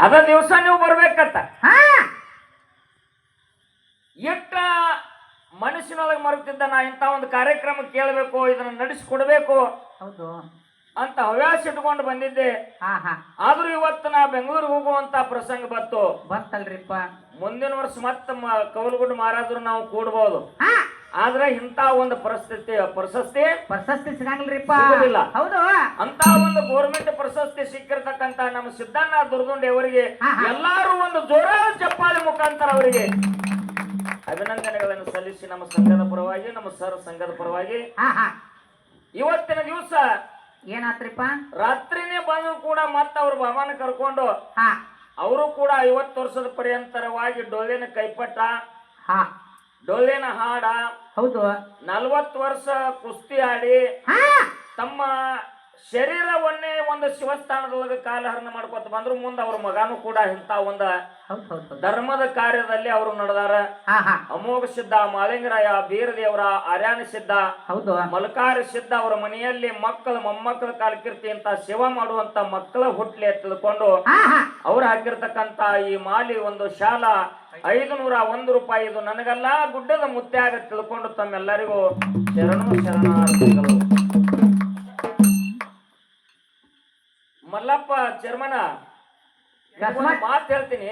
ಅದ ದಿವಸ ನೀವು ಬರ್ಬೇಕಂತ ಎಷ್ಟ ಮನಸ್ಸಿನೊಳಗೆ ಮರುತ್ತಿದ್ದ ನಾ ಇಂಥ ಒಂದು ಕಾರ್ಯಕ್ರಮ ಕೇಳಬೇಕು ಇದನ್ನ ನಡೆಸಿಕೊಡ್ಬೇಕು ಹೌದು ಅಂತ ಹವ್ಯಾಸ ಇಟ್ಕೊಂಡು ಬಂದಿದ್ದೆ. ಆದ್ರೂ ಇವತ್ತು ನಾ ಬೆಂಗಳೂರಿಗೆ ಹೋಗುವಂತ ಪ್ರಸಂಗ ಬಂತಲ್ರಿಪ್ಪ. ಮುಂದಿನ ವರ್ಷ ಮತ್ತ ಕವಲಗುಡ್ಡ ಮಹಾರಾಜರು ನಾವು ಕೂಡ್ಬೋದು. ಆದ್ರೆ ಇಂತ ಒಂದು ಪ್ರಶಸ್ತಿ ಸಿಗಂಗಿಲ್ರಿಪ್ಪ. ಹೌದು, ಅಂತ ಒಂದು ಗೌರ್ಮೆಂಟ್ ಪ್ರಶಸ್ತಿ ಸಿಕ್ಕಿರ್ತಕ್ಕಂತ ನಮ್ಮ ಸಿದ್ದಣ್ಣ ದುರ್ದುಂಡಿ ಅವರಿಗೆ ಎಲ್ಲಾರು ಒಂದು ಜೋರಾದ ಚಪ್ಪಾಳೆ ಮುಖಾಂತರ ಅವರಿಗೆ ಅಭಿನಂದನೆಗಳನ್ನು ಸಲ್ಲಿಸಿ ನಮ್ಮ ಸಂಘದ ಪರವಾಗಿ ನಮ್ಮ ಸರ್ ಸಂಘದ ಪರವಾಗಿ ಇವತ್ತಿನ ದಿವಸ ಏನಾತ್ರಿಪ್ಪ ರಾತ್ರಿನೇ ಬಂದ್ರು ಕೂಡ ಮತ್ತ ಅವ್ರ ಬಾಬಾನ ಕರ್ಕೊಂಡು ಅವರು ಕೂಡ 50 ವರ್ಷದ ಪರ್ಯಂತರವಾಗಿ ಡೊಳ್ಳಿನ ಕೈಪಟ್ಟ ಡೊಳ್ಳಿನ ಹಾಡ ಹೌದು 40 ವರ್ಷ ಕುಸ್ತಿ ಆಡಿ ತಮ್ಮ ಶರೀರವನ್ನೇ ಒಂದು ಶಿವಸ್ಥಾನದೊಳಗೆ ಕಾಲಹರಣ ಮಾಡ್ಕೊತ ಬಂದ್ರು. ಮುಂದೆ ಅವ್ರ ಮಗನೂ ಕೂಡ ಇಂತ ಒಂದು ಧರ್ಮದ ಕಾರ್ಯದಲ್ಲಿ ಅವರು ನಡೆದಾರ. ಅಮೋಘ ಸಿದ್ಧ, ಮಾಳಿಂಗರಾಯ, ಬೀರದೇವರ, ಆರ್ಯಾನ ಸಿದ್ಧ, ಮಲ್ಕಾರ ಸಿದ್ಧ ಅವರ ಮನೆಯಲ್ಲಿ ಮಕ್ಕಳ ಮೊಮ್ಮಕ್ಕಳ ಕಾಲಕೀರ್ತಿ ಅಂತ ಸೇವಾ ಮಾಡುವಂತ ಮಕ್ಕಳ ಹುಟ್ಲಿ ತಿಳ್ಕೊಂಡು ಅವ್ರು ಹಾಕಿರ್ತಕ್ಕಂತ ಈ ಮಾಲಿ ಒಂದು ಶಾಲಾ 501 ರೂಪಾಯಿ ಇದು ನನಗಲ್ಲ ಗುಡ್ಡದ ಮುತ್ಯಾಗ ತಿಳ್ಕೊಂಡು ತಮ್ಮೆಲ್ಲರಿಗೂ ಶರಣಾರ್ಥಿಗಳು. ಮಲ್ಲಪ್ಪ ಚರ್ಮನ ಮಾತು ಹೇಳ್ತೀನಿ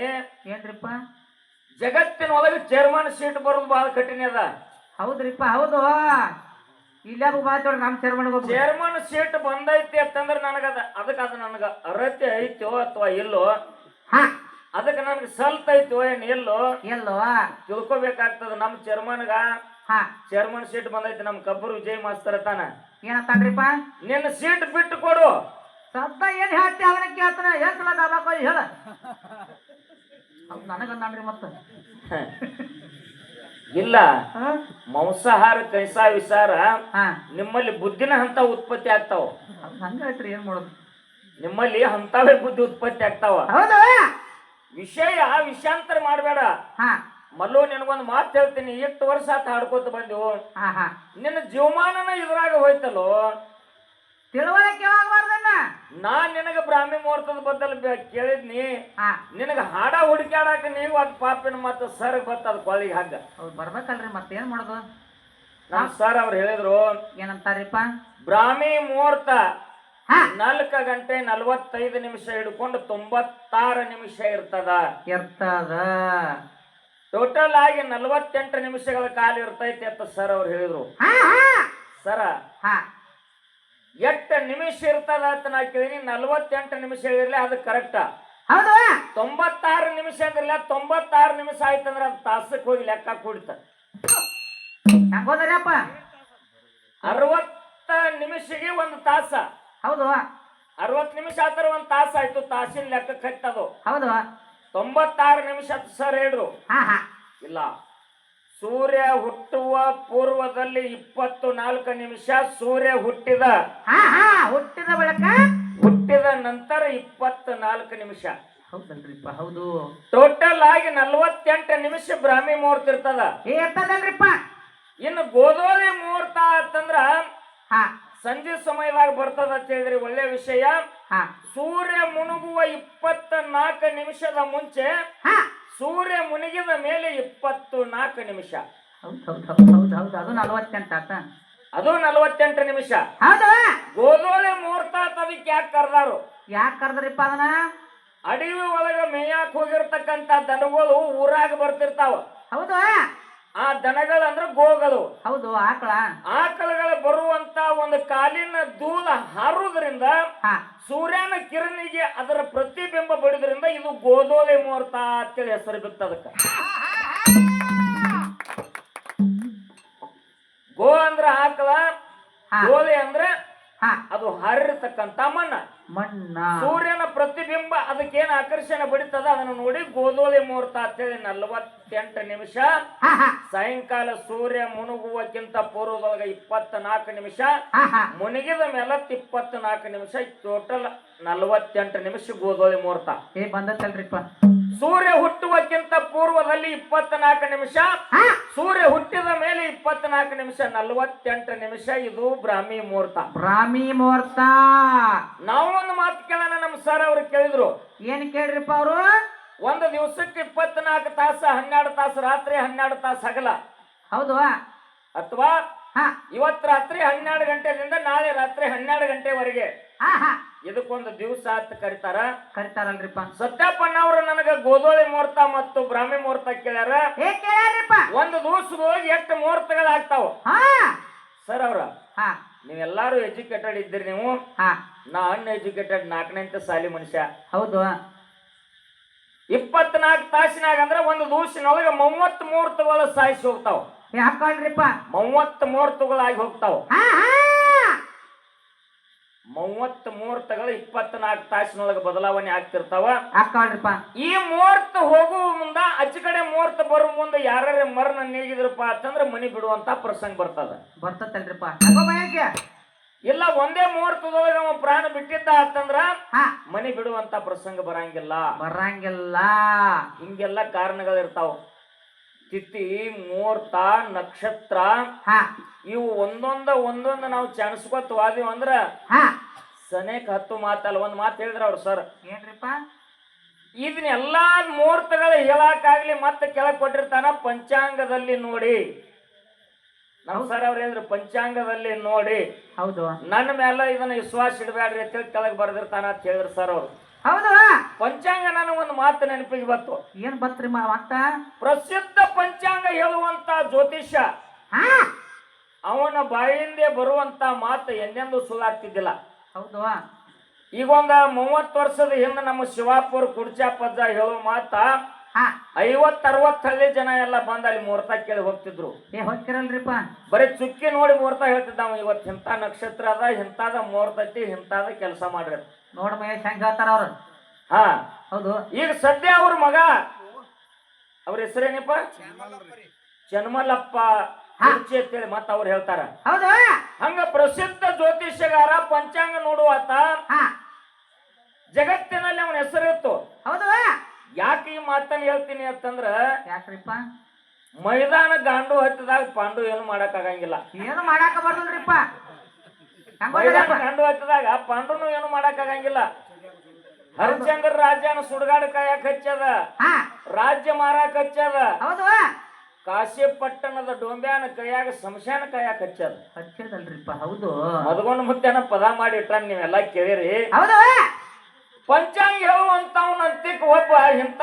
ಏನ್ರಿಪ್ಪ, ಜಗತ್ತಿನೊಳಗೆ ಚೇರ್ಮನ್ ಸೀಟ್ ಬರೋದು ಬಹಳ ಕಠಿಣ ಅದ. ಹೌದ್ರಿಪ್ಪ, ಹೌದು. ಇಲ್ಲ ನಮ್ ಚೇರ್ಮನ್ ಸೀಟ್ ಬಂದೈತಿ ಅಂತಂದ್ರೆ ನನಗದ ಅದಕ್ಕೆ ಅದು ನನಗ ಅರ್ಹತೆ ಐತೋ ಅಥವಾ ಇಲ್ಲೋ, ಅದಕ್ಕೆ ನನಗೆ ಸಲ್ತೈತೋ ಏನ್ ಎಲ್ಲೋ ತಿಳ್ಕೊಬೇಕಾಗ್ತದ. ನಮ್ ಚೇರ್ಮನ್ಗ ಚೇರ್ಮನ್ ಸೀಟ್ ಬಂದೈತಿ. ನಮ್ ಕಬ್ಬರು ವಿಜಯ್ ಮಾಸ್ತರ್ ತಾನ ಏನಂತಾನ್ರಿಪ್ಪ, ನಿನ್ನ ಸೀಟ್ ಬಿಟ್ಟು ಕೊಡು. ಸದ್ದ ಏನ್ ಹೇಳ್ತಿ ಅವನ ಕೇಳ್ತಾನ. ಎಷ್ಟಲ ದಾಬಾಕ ಹೇಳ ನನಗಂದ್ರಿ ಮತ್ತ ಇಲ್ಲ ಮಾಂಸಾಹಾರ ಕೈಸಾ ವಿಸಾರ ನಿಮ್ಮಲ್ಲಿ ಬುದ್ಧಿನ ಹಂತ ಉತ್ಪತ್ತಿ ಆಗ್ತಾವ. ಹಂಗಾಯ್ತ್ರಿ, ಏನ್ ಮಾಡೋದು, ನಿಮ್ಮಲ್ಲಿ ಹಂತವೇ ಬುದ್ಧಿ ಉತ್ಪತ್ತಿ ಆಗ್ತಾವ. ವಿಷಯಾಂತರ ಮಾಡಬೇಡ. ಮಲ್ಲು ನಿನಗೊಂದು ಮಾತು ಹೇಳ್ತೀನಿ. 8 ವರ್ಷ ಆತ ಹಾಡ್ಕೋತ ಬಂದೆವು. ನಿನ್ನ ಜೀವಮಾನನ ಇದ್ರಾಗ ಹೋಯ್ತಲ್ಲೋ. ತಿಳುವಳಿಕೆ ನಾನ್ ನಿನಗ ಬ್ರಾಹ್ಮಿ ಮುಹೂರ್ತದ ಬದಲ್ ಕೇಳಿದ್ನಿ. ನಿನಗ ಹಾಡ ಹುಡುಕ್ಯಾಡಕ ನೀವು ಅದ್ ಪಾಪಿನ ಮತ್ತ ಸರ್ ಬತ್ತದ ಕೊಳ್ಳಿಗೆ ಹಗ್ಗ ಬರ್ಬೇಕಲ್ರಿ. ಮತ್ತೇನ್ ಮಾಡೋದು. ನಮ್ ಸರ್ ಅವ್ರು ಹೇಳಿದ್ರು ಏನಂತಾರಿಪ್ಪ, ಬ್ರಾಹ್ಮಿ ಮುಹೂರ್ತ 4 ಗಂಟೆ 45 ನಿಮಿಷ ಹಿಡ್ಕೊಂಡು 96 ನಿಮಿಷ ಇರ್ತದ. ಟೋಟಲ್ ಆಗಿ 48 ನಿಮಿಷಗಳ ಕಾಲ ಇರ್ತೈತಿ ಅಂತ ಸರ್ ಅವ್ರು ಹೇಳಿದ್ರು. ಸರ ಎಷ್ಟು ನಿಮಿಷ ಇರ್ತದ ಅಂತ ನಾ ಕೇಳಿನಿ. 48 ನಿಮಿಷ ಹೇಳಿರ್ಲಿ ಅದು ಕರೆಕ್ಟ್. 96 ನಿಮಿಷ ಅಂದ್ರಲ್ಲ, 96 ನಿಮಿಷ ಆಯ್ತಂದ್ರ ಅದು ತಾಸಕ್ಕೆ ಹೋಗಿ ಲೆಕ್ಕ ಕೂಡಿತ. 60 ನಿಮಿಷಗೆ 1 ತಾಸ. ಹೌದು, 60 ನಿಮಿಷ ಆತರ 1 ತಾಸ ಆಯ್ತು. ತಾಸಿನ ಲೆಕ್ಕಕ್ಕೆ ಹತ್ತದು. ಹೌದು, 96 ನಿಮಿಷ ಅಂತ ಸರ್ ಹೇಳಿದ್ರು. ಇಲ್ಲ, ಸೂರ್ಯ ಹುಟ್ಟುವ ಪೂರ್ವದಲ್ಲಿ 24 ನಿಮಿಷ, ಸೂರ್ಯ ಹುಟ್ಟಿದ ಬಳಿಕ ಹುಟ್ಟಿದ ನಂತರ 24 ನಿಮಿಷ. ಹೌದಲ್ರಿಪ್ಪ, ಹೌದು. ಟೋಟಲ್ ಆಗಿ 48 ನಿಮಿಷ ಬ್ರಾಹ್ಮಿ ಮುಹೂರ್ತ ಇರ್ತದಲ್ರಿಪ್ಪ. ಇನ್ನು ಗೋಧೋಳಿ ಮುಹೂರ್ತ ಅಂತಂದ್ರ ಸಂಜೆ ಸಮಯದಾಗ ಬರ್ತದ ಅಂತ ಹೇಳಿದ್ರಿ. ಒಳ್ಳೆ ವಿಷಯ. ಸೂರ್ಯ ಮುಳುಗುವ 24 ನಿಮಿಷದ ಮುಂಚೆ, ಸೂರ್ಯ ಮುನಿಗಿದ ಮೇಲೆ 24 ನಿಮಿಷ. ಅದು 48 ಅದು 48 ನಿಮಿಷ. ಗೋಧೋಳಿ ಮುಹೂರ್ತ ಅದಕ್ಕೆ ಯಾಕೆ ಕರ್ದಾರು? ಯಾಕೆ ಕರ್ದ್ರಿಪ್ಪ ಅದನ್ನ? ಅಡವಿ ಒಳಗ ಮೇಯಾಕ್ ಹೋಗಿರ್ತಕ್ಕಂತ ದನಗಳು ಊರಾಗ ಬರ್ತಿರ್ತಾವ. ಹೌದು, ಆ ದನಗಳಂದ್ರ ಗೋಗಳು. ಹೌದು, ಆಕಳಗಳು ಬರುವಂತ ಒಂದು ಕಾಲಿನ ಧೂಳ ಹಾರುವುದರಿಂದ, ಸೂರ್ಯನ ಕಿರಣಿಗೆ ಅದರ ಪ್ರತಿಬಿಂಬ ಬಡಿದ್ರಿಂದ ಇದು ಗೋಧೋಳಿ ಮುಹೂರ್ತ ಅಂತೇಳಿ ಹೆಸರು ಬಿತ್ತದಕ್ಕ. ಗೋ ಅಂದ್ರ ಆಕಳ, ಗೋಲಿ ಅಂದ್ರೆ ಅದು ಹಾರಿರ್ತಕ್ಕಂತ ಮಣ್ಣ. ಸೂರ್ಯನ ಪ್ರತಿಬಿಂಬ ಅದಕ್ಕೇನು ಆಕರ್ಷಣೆ ಬಡಿತದ ಅದನ್ನು ನೋಡಿ ಗೋಧೋಳಿ ಮುಹೂರ್ತ ಅಂತೇಳಿ 48 ನಿಮಿಷ. ಸಾಯಂಕಾಲ ಸೂರ್ಯ ಮುಳುಗುವಕ್ಕಿಂತ ಪೂರ್ವದೊಳಗೆ 24 ನಿಮಿಷ, ಮುಳುಗಿದ ಮೇಲೆ 24 ನಿಮಿಷ. ಟೋಟಲ್ 48 ನಿಮಿಷ ಗೋಧೋಳಿ ಮುಹೂರ್ತ ಬಂದಲ್ರಿಪ್ಪ. ಸೂರ್ಯ ಹುಟ್ಟುವಕ್ಕಿಂತ ಪೂರ್ವದಲ್ಲಿ 24 ನಿಮಿಷ, ಸೂರ್ಯ ಹುಟ್ಟಿದ ಮೇಲೆ 24 ನಿಮಿಷ, 48 ನಿಮಿಷ. ಇದು ಬ್ರಾಹ್ಮಿ ಮುಹೂರ್ತ. ನಾವು ಒಂದು ಮಾತು ಕೇಳೋಣ. ನಮ್ಮ ಸರ್ ಅವ್ರು ಕೇಳಿದ್ರು, ಏನ್ ಕೇಳ್ರಿಪ್ಪ ಅವರು? ಒಂದು ದಿವಸಕ್ಕೆ 24 ತಾಸು 12 ತಾಸು ರಾತ್ರಿ 12 ತಾಸು ಹಗಲ. ಹೌದು. ಅಥವಾ ಹಾ ಇವತ್ತು ರಾತ್ರಿ 12 ಗಂಟೆದಿಂದ ನಾಳೆ ರಾತ್ರಿ 12 ಗಂಟೆವರೆಗೆ ಹಾ ಹಾ ಇದಕ್ಕೊಂದು ದಿವಸ ಅಂತ ಕರೀತಾರ. ಕರಿತಾರಲ್ರಿಪ್ಪ. ಸತ್ಯಪ್ಪಣ್ಣ ಅವರು ನನಗ ಗೋಧೋಳಿ ಮುಹೂರ್ತ ಮತ್ತು ಬ್ರಾಹ್ಮಿ ಮುಹೂರ್ತ ಕೇಳ್ಯಾರ. ಕೇಳ್ಯಾರಿಪ್ಪ. ಒಂದು ದಿವಸದೊಳಗೆ ಎಷ್ಟು ಮುಹೂರ್ತಗಳಾಗ್ತಾವ ಹಾ ಸರ್ ಅವ್ರ? ಹಾ ನೀವೆಲ್ಲಾರು ಎಜುಕೇಟೆಡ್ ಇದ್ದೀರಿ ನೀವು. ಹಾ ನಾ ಅನ್ಎಜುಕೇಟೆಡ್ 4ನೇ ಸಾಲಿ ಮನುಷ್ಯ. ಹೌದು. 24 ತಾಸಿನಾಗ ಅಂದ್ರೆ ಒಂದು ದಿವಸಿನೊಳಗೆ 30 ಮುಹೂರ್ತಗಳು ಸಾಯಿಸಿ ಹೋಗ್ತಾವ. ಹಾಕೊಳ್ರಿಪ್ಪ. 30 ಮುಹೂರ್ತಗಳಾಗಿ ಹೋಗ್ತಾವ. ಹಾ ಹಾ 30 ಮುಹೂರ್ತಗಳು 24 ತಾಸಿನೊಳಗೆ ಬದಲಾವಣೆ ಆಗ್ತಿರ್ತಾವ. ಹಾಕೊಳ್ರಿಪ್ಪ. ಈ ಮುಹೂರ್ತ ಹೋಗುವ ಮುಂದ ಅಚ್ಚ ಕಡೆ ಮುಹೂರ್ತ ಬರುವ ಮುಂದೆ ಯಾರ್ಯಾರ ಮರನ ನೀಗಿದ್ರಪ್ಪ ಅಂತಂದ್ರೆ ಮನಿ ಬಿಡುವಂತ ಪ್ರಸಂಗ ಬರ್ತದ. ಬರ್ತಲ್ರಿಪ್ಪ. ಇಲ್ಲ ಒಂದೇ ಮುಹೂರ್ತದೊಳಗೆ ಅವ ಪ್ರಾಣ ಬಿಟ್ಟಿದ್ದ ಅಂತಂದ್ರ ಹಾ ಮನಿ ಬಿಡುವಂತ ಪ್ರಸಂಗ ಬರಂಗಿಲ್ಲ. ಬರಂಗಿಲ್ಲ. ಹಿಂಗೆಲ್ಲ ಕಾರಣಗಳಿರ್ತಾವ. ತಿಥಿ, ಮುಹೂರ್ತ, ನಕ್ಷತ್ರ ಹಾ ಇವು ಒಂದೊಂದು ನಾವು ಚಾಣಿಸ್ಕೊತ ವಾದಿವ್ ಅಂದ್ರ ಹಾ ಸನೇಕ 10 ಮಾತಲ್ಲ. ಒಂದ್ ಮಾತು ಹೇಳಿದ್ರ ಅವ್ರು ಸರ್. ಏನ್ರಿಪ್ಪ? ಇದನ್ನ ಎಲ್ಲಾ ಮುಹೂರ್ತಗಳು ಹೇಳಕ್ಕಾಗ್ಲಿ ಮತ್ತೆ ಕೆಳಗ್ ಕೊಟ್ಟಿರ್ತಾನ ಪಂಚಾಂಗದಲ್ಲಿ ನೋಡಿ. ನಮ್ ಸರ್ ಅವ್ರು ಹೇಳಿದ್ರು ಪಂಚಾಂಗದಲ್ಲಿ ನೋಡಿ. ಹೌದು. ನನ್ನ ಮೇಲೆ ಇದನ್ನ ವಿಶ್ವಾಸ ಇಡಬೇಡ್ರಿ ಅಂತ ಹೇಳಿ ಕೆಳಗ್ ಬರ್ದಿರ್ತಾನ ಅಂತ ಹೇಳಿದ್ರು ಸರ್ ಅವ್ರು. ಹೌದು. ಪಂಚಾಂಗ ನನಗೆ ಒಂದು ಮಾತು ನೆನಪಿಗೆ ಬಂತು. ಏನ್ ಬತ್ರಿ ಮತ್ತ? ಪ್ರಸಿದ್ಧ ಪಂಚಾಂಗ ಹೇಳುವಂತ ಜ್ಯೋತಿಷ್ಯ ಹಾ ಅವನ ಬಾಯಿಂದೇ ಬರುವಂತ ಮಾತು ಎಂದೆಂದೂ ಸುಳ್ಳಾಗ್ತಿದ್ದಿಲ್ಲ. ಹೌದು. ಈಗ ಒಂದ 30 ವರ್ಷದ ಹಿಂದೆ ನಮ್ಮ ಶಿವಾಪುರ ಕುಡ್ಚಾಪಜ್ಜ ಹೇಳೋ ಮಾತ ಹಾ 50-60 ಹಳ್ಳಿ ಜನ ಎಲ್ಲ ಬಂದ ಅಲ್ಲಿ ಮುಹೂರ್ತ ಕೇಳಿ ಹೋಗ್ತಿದ್ರು. ಹೋಗ್ತಿರಲ್ರಿಪ್ಪ. ಬರೀ ಚುಕ್ಕಿ ನೋಡಿ ಮುಹೂರ್ತ ಹೇಳ್ತಿದ್ದಾವ. ಇವತ್ತು ಇಂಥ ನಕ್ಷತ್ರ ಅದ, ಇಂಥದ ಮುಹೂರ್ತ ಐತಿ, ಇಂಥದ ಕೆಲಸ ಮಾಡ್ರಿ ನೋಡ ಮಹೇಶ್ ಹೆಂಗ ಹೇಳ್ತಾರ ಅವ್ರು. ಹಾ ಹೌದು. ಈಗ ಸದ್ಯ ಅವ್ರ ಮಗ ಅವ್ರ ಹೆಸರೇನಪ್ಪ? ಚನ್ಮಲ್ಲಪ್ಪ ಕುರ್ಚಿ ಅಂತೇಳಿ ಮತ್ತ ಅವ್ರು ಹೇಳ್ತಾರ. ಹೌದು. ಹಂಗ ಪ್ರಸಿದ್ಧ ಜ್ಯೋತಿಷ್ಯಗಾರ ಪಂಚಾಂಗ ನೋಡುವಾತ ಹಾ ಜಗತ್ತಿನಲ್ಲಿ ಅವನ ಹೆಸರಿತ್ತು. ಹೌದು. ಯಾಕೆ ಈ ಮಾತನ್ನ ಹೇಳ್ತೀನಿ ಅಂತಂದ್ರ ಯಾಕ್ರಿಪ್ಪ? ಮೈದಾನ ಗಾಂಡು ಹತ್ತಿದಾಗ ಪಾಂಡು ಏನು ಮಾಡಕ್ ಆಗಂಗಿಲ್ಲ. ಏನು ಮಾಡಾಕ ಬರ್ದಲ್ರಿಪ್ಪ. ಮೈದಾನ ಗಾಂಡು ಹತ್ತಿದಾಗ ಪಾಂಡುನು ಏನು ಮಾಡಕ್ ಆಗಂಗಿಲ್ಲ. ಹರಿಶ್ಚಂದ್ರ ರಾಜನ ಸುಡುಗಾಡು ಕಾಯಕ್ ಹಚ್ಚದ, ರಾಜ್ಯ ಮಾರಾಕ್ ಹಚ್ಚದ. ಹೌದು. ಕಾಶಿಪಟ್ಟಣದ ಡೊಂಬ್ಯಾನ ಕೈಯಾಗ ಶಮಶಾನ ಕಾಯಕ್ ಹಚ್ಚದ. ಹಚ್ಚದಲ್ರಿಪ್ಪ. ಹೌದು. ಮದಗೊಂಡು ಮುತ್ತೇನ ಪದ ಮಾಡಿ ಇಟ್ಟ ನೀವೆಲ್ಲ ಕೇಳಿರಿ. ಹೌದು. ಪಂಚಾಂಗ ಹೇಳುವಂತವನ ಅಂತಿಕ್ ಒಬ್ಬ ಇಂತ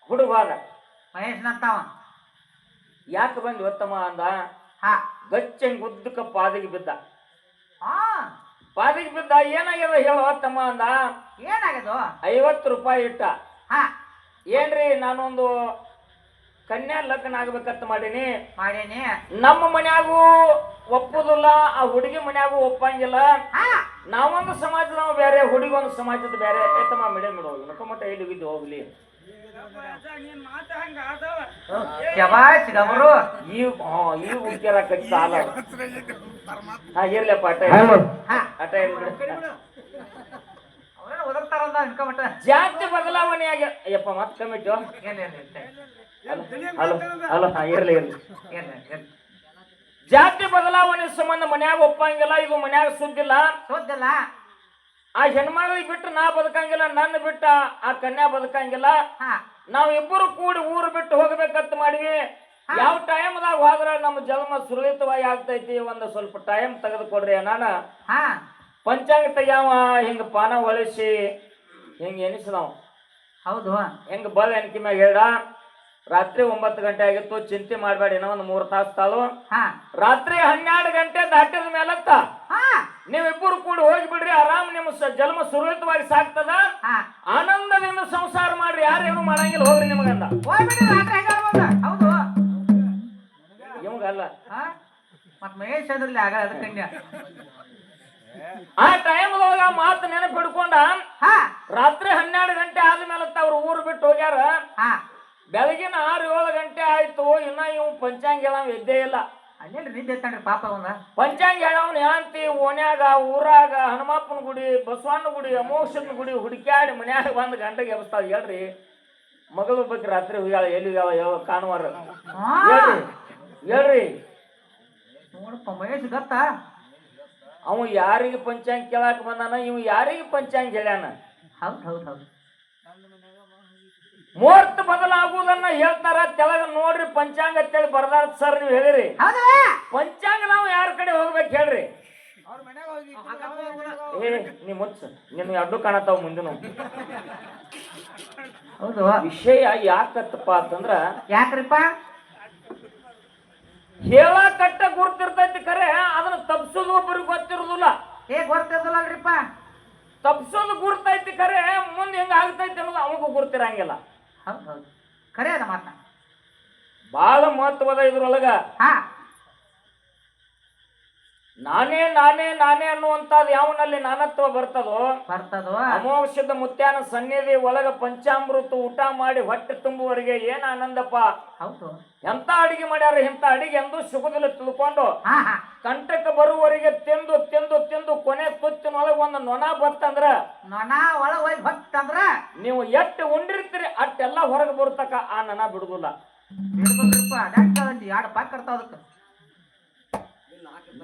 ಹುಡುಗಾದ ಮಹೇಶ್ ನಂತಾವ ಯಾಕೆ ಬಂದ್ ಒತ್ತಮ್ಮ ಅಂದ. ಹಾ ಗಚ್ಚಂಗ್ ಉದ್ದಕ್ಕ ಪಾದಿಗೆ ಬಿದ್ದ. ಹಾ ಪಾದಿಗೆ ಬಿದ್ದ. ಏನಾಗ್ಯದ ಹೇಳು ತಮ್ಮ ಅಂದ. ಏನಾಗ್ಯದು? 50 ರೂಪಾಯಿ ಇಟ್ಟ. ಹಾ ಏನ್ರಿ ನಾನೊಂದು ಕನ್ಯಾ ಲಗ್ನ ಆಗ್ಬೇಕಂತ ಮಾಡೀನಿ. ನಮ್ಮ ಮನ್ಯಾಗೂ ಒಪ್ಪುದಿಲ್ಲ, ಆ ಹುಡುಗಿ ಮನ್ಯಾಗೂ ಒಪ್ಪಂಗಿಲ್ಲ. ನಾವೊಂದು ಸಮಾಜದ ಬೇರೆ, ಹುಡುಗಿ ಒಂದು ಸಮಾಜದ ಬೇರೆ. ಏತಮ್ಮ ಮೇಡಮ್ ಹೋಗಿ ನಕಮಟ್ಟ ಎಲ್ಲಿ ಹೋಗಿದ್ದು ಹೋಗ್ಲಿ. ಈ ಉಗ್ಗ್ಯಾರ ಕಟ್ಟಿ ಸಾಲ ಇರ್ಲಪ್ಪ ಅಟ ಜಾತಿ ಬದಲಾವಣೆ ಆಗಿ ಅಯ್ಯಪ್ಪ ಮತ್ ಕಮಿಟಿ ಇರ್ಲಿ ಇರ್ಲಿ. ಜಾತಿ ಬದಲಾವಣೆ ಸಂಬಂಧ ಮನ್ಯಾಗ ಒಪ್ಪಂಗಿಲ್ಲ. ಇದು ಮನ್ಯಾಗ ಸುದ್ದಿಲ್ಲ. ಆ ಹೆಣ್ಮಗಳಿಗೆ ಬಿಟ್ಟು ನಾ ಬದುಕಂಗಿಲ್ಲ, ನನ್ನ ಬಿಟ್ಟ ಆ ಕನ್ಯಾ ಬದುಕಂಗಿಲ್ಲ. ನಾವಿಬ್ಬರು ಕೂಡಿ ಊರು ಬಿಟ್ಟು ಹೋಗ್ಬೇಕಂತ ಮಾಡಿವಿ. ಯಾವ ಟೈಮ್ದಾಗ ಹೋದ್ರ ನಮ್ಮ ಜನ್ಮ ಸುರಳಿತವಾಗಿ ಆಗ್ತೈತಿ, ಒಂದು ಸ್ವಲ್ಪ ಟೈಮ್ ತೆಗೆದುಕೊಡ್ರಿ. ನಾನು ಪಂಚಾಂಗ ತೆಗ್ಯಾವ ಹಿಂಗ ಪಾನ ಹೊಳಿಸಿ ಹಿಂಗ ಎನಿಸಿದವ. ಹೌದು. ಹೆಂಗ ಬಲ್ ಎನ್ಕಿ ಮ್ಯಾಗ ಹೇಳ. ರಾತ್ರಿ 9 ಗಂಟೆ ಆಗಿತ್ತು, ಚಿಂತೆ ಮಾಡ್ಬೇಡಿ, ಏನೋ ಒಂದು 3 ತಾಸು ತಾಳು. ರಾತ್ರಿ 12 ಗಂಟೆ ದಾಟಿದ ಮೇಲತ್ತ ನೀವಿಬ್ಬರು ಕೂಡ ಹೋಗಿ ಬಿಡ್ರಿ. ಆರಾಮ್ ನಿಮ್ಮ ಜನ್ಮ ಸುರಳಿತವಾಗಿ ಸಾಕ್ತದ. ಆನಂದದಿಂದ ಸಂಸಾರ ಮಾಡ್ರಿ, ಯಾರೇನು ಮಾಡಂಗಿಲ್ಲ, ಹೋಗ್ರಿ ನಿಮಗಂದ. ಹೌದು. ಇವಂಗಲ್ಲ ಮತ್ ಮಹೇಶ್ ಅದ್ರಲ್ಲಿ ಆಗ ಅದಕ್ಕಂಗ ಆ ಟೈಮ್ದೊಳಗ ಮಾತು ನೆನಪು ಹಿಡ್ಕೊಂಡ. ರಾತ್ರಿ 12 ಗಂಟೆ ಆದ್ಮೇಲತ್ತ ಅವ್ರು ಊರು ಬಿಟ್ಟು ಹೋಗ್ಯಾರ. ಬೆಳಗಿನ 6-7 ಗಂಟೆ ಆಯ್ತು. ಇನ್ನ ಇವ್ ಪಂಚಾಂಗ ಹೇಳವ್ ಎದ್ದೇ ಇಲ್ಲ. ಅಲ್ಲೇನ್ರಿ ನಿದ್ದೆ ತಾನ್ರಿ ಪಾಪ ಅವನ. ಪಂಚಾಂಗ ಹೇಳವ್ನ ಯಾಂತಿ ಓಣ್ಯಾಗ, ಊರಾಗ, ಹನುಮಪ್ಪನ ಗುಡಿ, ಬಸವಣ್ಣ ಗುಡಿ, ಅಮೋಕ್ಷನ ಗುಡಿ ಹುಡುಕ್ಯಾಡಿ ಮನ್ಯಾಗ ಬಂದ್ ಗಂಟೆಗೆ ಎಬ್ಸ್ತಾವ. ಹೇಳ್ರಿ ಮಗಳು ಬಗ್ಗೆ ರಾತ್ರಿ ಹೋಗ್ಯಾಳ, ಎಲ್ಲಿ ಯಾವ ಕಾಣುವಾರ ಹೇಳ್ರಿ. ನೋಡಪ್ಪ ಮಹೇಶ್ ಗೊತ್ತ. ಅವ ಯಾರಿಗೆ ಪಂಚಾಂಗ ಕೇಳಾಕ ಬಂದಾನ, ಇವ್ ಯಾರಿಗೆ ಪಂಚಾಂಗ ಹೇಳ್ಯಾನ? ಹೌದು ಹೌದು ಹೌದು ಮುಹೂರ್ತ ಬದಲಾಗುವುದನ್ನ ಹೇಳ್ತಾರ. ತೆಳಗ ನೋಡ್ರಿ ಪಂಚಾಂಗ ಅಂತೇಳಿ ಬರ್ದಾರ ಸರ್, ನೀವು ಹೇಳಿರಿ ಹೌದಾ ಪಂಚಾಂಗ ನಾವು ಯಾರ ಕಡೆ ಹೋಗ್ಬೇಕು ಹೇಳ್ರಿ? ಏ ನೀ ಮುಚ್ಚ, ನಿನ್ ಅಡ್ಡು ಕಾಣತಾವ ಮುಂದಿನ ಹೌದು ವಿಷಯ ಯಾಕತ್ತಪ್ಪ ಅಂತಂದ್ರ, ಯಾಕ್ರಿಪ್ಪ ಹೇಳಕಟ್ಟ ಗುರ್ತಿರ್ತೈತಿ ಖರೆ ಅದನ್ನ ತಪ್ಸೋದು ಒಬ್ಬರಿಗೆ ಗೊತ್ತಿರುದಿಲ್ಲ. ಗೊತ್ತಿದ್ದಲ್ಲಲ್ರಿಪ್ಪ. ತಪ್ಸೋದು ಗುರ್ತೈತಿ ಖರೆ ಮುಂದೆ ಹೆಂಗ ಆಗ್ತೈತಿ ಅನ್ನೋದು ಅವಾಗ ಗುರ್ತಿರಂಗಿಲ್ಲ. ಹೌದು ಹೌದು ಖರೆ ಅದ ಮಾತ. ಬಹಳ ಮಹತ್ವದ ಇದ್ರೊಳಗ ಹಾ ನಾನೇ ನಾನೇ ನಾನೇ ಅನ್ನುವಂಥದ್ದು ಯಾವನಲ್ಲಿ ನಾನತ್ವ ಬರ್ತದೋ ಬರ್ತದೋ ಅಮೋಕ್ಷದ ಮುತ್ಯಾನ ಸನ್ನಿಧಿ ಒಳಗ ಪಂಚಾಮೃತ ಊಟ ಮಾಡಿ ಹೊಟ್ಟೆ ತುಂಬುವರೆಗೆ ಏನ ಆನಂದಪ್ಪ. ಹೌದು ಎಂತ ಅಡಿಗೆ ಮಾಡ್ಯಾರ, ಇಂಥ ಅಡಿಗೆ ಎಂದೂ ಸಿಗುದಿಲ್ಲ ತಿಳ್ಕೊಂಡು ಹಾ ಹಾ ಕಂಟಕ ಬರುವವರೆಗೆ ತಿಂದು ತಿಂದು ತಿಂದು ಕೊನೆ ತುತ್ತಿನೊಳಗ ಒಂದು ನೊಣ ಬತ್ತಂದ್ರ ನೊಣ ಒಳಗ ಹೋಗಿ ಹೊತ್ತಂದ್ರ ನೀವು ಎಷ್ಟು ಉಂಡಿರ್ತೀರಿ ಅಟ್ಟೆಲ್ಲ ಹೊರಗೆ ಬರ್ತಕ್ಕ ಆ ನೊಣ ಬಿಡುದಿಲ್ಲ. ಬಿಡ್ಬೇಕ್ರಿಪ್ಪ. ಅದಾಗ್ತದಂತಿ ಎರಡು ಪಾಕ್ ಇರ್ತಾವ ಅದಕ್ಕೆ.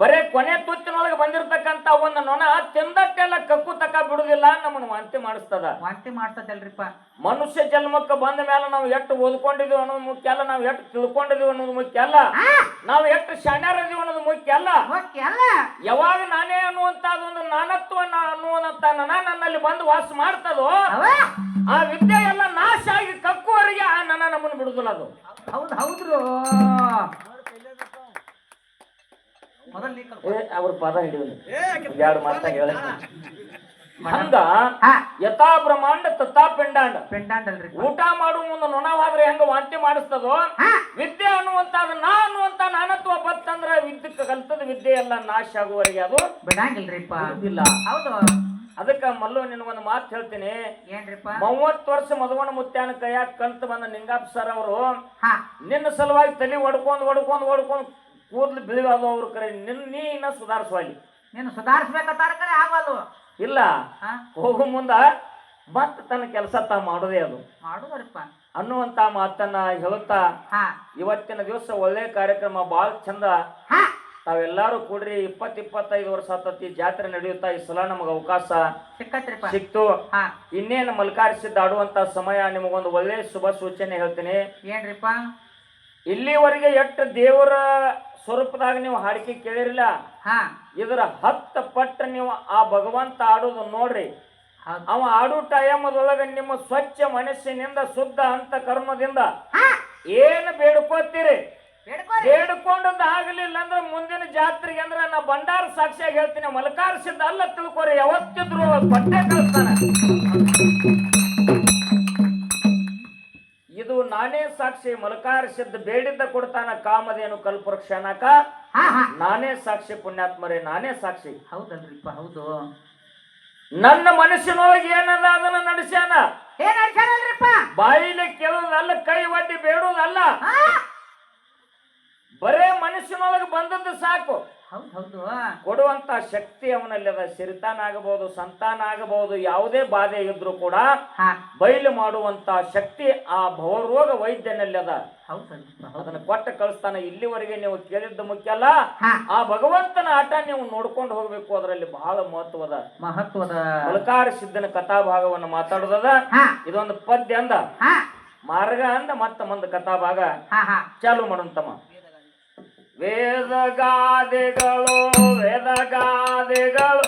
ಬರೇ ಕೊನೆ ತುತ್ತಿನೊಳಗೆ ಬಂದಿರತಕ್ಕಂತ ಒಂದು ನೊಣ ತಿಂದಟ್ಟೆಲ್ಲ ಕಕ್ಕು ತಕ್ಕ ಬಿಡುದಿಲ್ಲ, ನಮ್ಮನ್ನ ವಾಂತಿ ಮಾಡಿಸ್ತದ. ವಾಂತಿ ಮಾಡ್ತದಲ್ರಿಪ್ಪ. ಮನುಷ್ಯ ಜನ್ಮಕ್ಕೆ ಬಂದ ಮೇಲೆ ನಾವು ಎಷ್ಟು ಓದ್ಕೊಂಡಿದೀವಿ ಅನ್ನೋದು ಮುಖ್ಯ ಅಲ್ಲ, ನಾವು ಎಷ್ಟು ತಿಳ್ಕೊಂಡಿದೀವಿ ಅನ್ನೋದು ಮುಖ್ಯ ಅಲ್ಲ, ನಾವು ಎಷ್ಟು ಶಾಣ್ಯರದೀವಿ ಅನ್ನೋದು ಮುಖ್ಯ ಅಲ್ಲ. ಯಾವಾಗ ನಾನೇ ಅನ್ನುವಂತದ್ದು ಒಂದು ನಾನತ್ವ ಅನ್ನುವಂತ ನನ ನನ್ನಲ್ಲಿ ಬಂದು ವಾಸ ಮಾಡ್ತದೋ ಆ ವಿದ್ಯೆ ಎಲ್ಲ ನಾಶ ಆಗಿ ಕಕ್ಕುವರೆಗೆ ಆ ನನ ನಮ್ಮನ್ನು ಬಿಡುದಿಲ್ಲ. ಅದು ಹೌದು ಹೌದ್ರು ಅವ್ರ ಪದ ಹಿಡಿಯೋದು ಎರಡು ಮಾತಾಗ ಹೇಳ ಹಂಗ ಯಥಾ ಬ್ರಹ್ಮಾಂಡ ತಥಾ ಪಿಂಡಾಂಡ. ಪಿಂಡಾಂಡಲ್ರಿ. ಊಟ ಮಾಡುವ ಮುಂದೆ ನೊಣವಾದ್ರೆ ಹೆಂಗ ವಾಂತಿ ಮಾಡಿಸ್ತದೋ ವಿದ್ಯೆ ಅನ್ನುವಂತಾದ ನಾ ಅನ್ನುವಂತ ನಾನತ್ವ ಬತ್ತಂದ್ರ ವಿದ್ಯೆ ಕಲ್ತದ ವಿದ್ಯೆ ಎಲ್ಲ ನಾಶ ಆಗುವವರೆಗೆ ಅದು ಬಿಡಂಗಿಲ್ರಿಪ್ಪ. ಇಲ್ಲ. ಹೌದು ಅದಕ್ಕ ಮಲ್ಲು ನಿನಗೊಂದು ಮಾತು ಹೇಳ್ತೀನಿ. ಏನ್ರಿಪ್ಪ? 30 ವರ್ಷ ಮಧುವನ ಮುತ್ಯಾನ ಕೈಯಾಗ ಕಲ್ತು ಬಂದ ನಿಂಗಪ್ಪ ಸರ್ ಅವರು ನಿನ್ನ ಸಲುವಾಗಿ ತಲೆ ಒಡ್ಕೊಂಡ್ ಒಡ್ಕೊಂಡ್ ಒಡ್ಕೊಂಡ್ ಕೂದ್ಲು ಬಿಳಿವಾದ ಅವ್ರು ಕರೆ ನೀ ಇನ್ನ ಸುಧಾರಿಸುವಲ್ಲಿ. ನೀನು ಸುಧಾರಿಸ್ಬೇಕಂತಾರ ಕರೆ ಆಗಲ್ಲ. ಇಲ್ಲ ಹೋಗು ಮುಂದ ಮತ್ತ ತನ್ನ ಕೆಲಸ ತಾ ಮಾಡೋದೇ ಅದು ಮಾಡುದರಿಪ್ಪ ಅನ್ನುವಂತ ಮಾತನ್ನ ಹೇಳುತ್ತಾ ಇವತ್ತಿನ ದಿವಸ ಒಳ್ಳೆ ಕಾರ್ಯಕ್ರಮ ಬಾಳ್ ಚಂದ. ತಾವೆಲ್ಲಾರು ಕೂಡ್ರಿ 20-25 ವರ್ಷ ಆತತಿ ಜಾತ್ರೆ ನಡೆಯುತ್ತಾ ಈ ಸಲ ನಮಗ ಅವಕಾಶ ಸಿಕ್ತು. ಇನ್ನೇನು ಮಲ್ಕಾರಿಸಿದ್ದ ಆಡುವಂತ ಸಮಯ. ನಿಮಗೊಂದು ಒಳ್ಳೆ ಶುಭ ಸೂಚನೆ ಹೇಳ್ತೀನಿ. ಏನ್ರಿಪ್ಪ? ಇಲ್ಲಿವರೆಗೆ ಎಷ್ಟು ದೇವರ ಸ್ವರೂಪದಾಗ ನೀವು ಹಾಡಿಕೆ ಕೇಳಿರಲಿಲ್ಲ, ಇದರ 10 ಪಟ್ಟು ನೀವು ಆ ಭಗವಂತ ಆಡೋದು ನೋಡ್ರಿ. ಅವ ಆಡೋ ಟೈಮದೊಳಗ ನಿಮ್ಮ ಸ್ವಚ್ಛ ಮನಸ್ಸಿನಿಂದ ಶುದ್ಧ ಅಂತ ಕರ್ಮದಿಂದ ಏನು ಬೇಡ್ಕೋತೀರಿ ಬೇಡ್ಕೊಂಡದ್ದು ಆಗಲಿಲ್ಲ ಅಂದ್ರೆ ಮುಂದಿನ ಜಾತ್ರೆಗೆ ಅಂದ್ರೆ ನಾ ಭಂಡಾರ ಸಾಕ್ಷಿಯಾಗಿ ಹೇಳ್ತೀನಿ, ಮಲ್ಕಾರಿಸಿದ್ದ ಅಲ್ಲ ತಿಳ್ಕೊರಿ, ಯಾವತ್ತಿದ್ರು ಪಟ್ಟೆ ಕಳಿಸ್ತಾನ. ಇದು ನಾನೇ ಸಾಕ್ಷಿ. ಮಲ್ಕಾರಿಸಿದ್ದ ಬೇಡಿದ್ದ ಕೊಡ್ತಾನ ಕಾಮಧೇನು ಕಲ್ಪವೃಕ್ಷ ಅನ್ನಕ ನಾನೇ ಸಾಕ್ಷಿ. ಪುಣ್ಯಾತ್ಮರೇ ನಾನೇ ಸಾಕ್ಷಿ. ಹೌದಲ್ರಿಪ್ಪ ಹೌದು. ನನ್ನ ಮನಸ್ಸಿನೊಳಗೆ ಏನದ ಅದನ್ನ ನಡೆಸ್ಯಾನ. ಬಾಯಿಲೆ ಕೇಳುವುದಲ್ಲ, ಕೈ ಒಡ್ಡಿ ಬೇಡುವುದಲ್ಲ, ಬರೇ ಮನಸ್ಸಿನೊಳಗೆ ಬಂದದ್ದು ಸಾಕು. ಹೌದು ಕೊಡುವಂತ ಶಕ್ತಿ ಅವನಲ್ಲಿ ಅದ. ಸಿರಿತಾನ ಆಗಬಹುದು, ಸಂತಾನ ಆಗಬಹುದು, ಯಾವುದೇ ಬಾಧೆ ಇದ್ರು ಕೂಡ ಬಯಲು ಮಾಡುವಂತ ಶಕ್ತಿ ಆ ಭವರೋಗ ವೈದ್ಯನಲ್ಲಿ ಅದ. ಅದನ್ನ ಕೊಟ್ಟ ಕಳಿಸ್ತಾನ. ಇಲ್ಲಿವರೆಗೆ ನೀವು ಕೇಳಿದ್ದು ಮುಖ್ಯ ಅಲ್ಲ, ಆ ಭಗವಂತನ ಆಟ ನೀವು ನೋಡ್ಕೊಂಡು ಹೋಗ್ಬೇಕು. ಅದರಲ್ಲಿ ಬಹಳ ಮಹತ್ವದ ಮಲ್ಕಾರಿಸಿದ್ದನ ಕಥಾಭಾಗವನ್ನು ಮಾತಾಡೋದದ. ಇದೊಂದು ಪದ್ಯ ಅಂದ, ಮಾರ್ಗ ಅಂದ, ಮತ್ತ ಮುಂದ ಕಥಾಭಾಗ ಚಾಲು ಮಾಡೋಂತಮ್ಮ. ವೇದಗಾದಿಗಳು ವೇದಗಾದಿಗಳು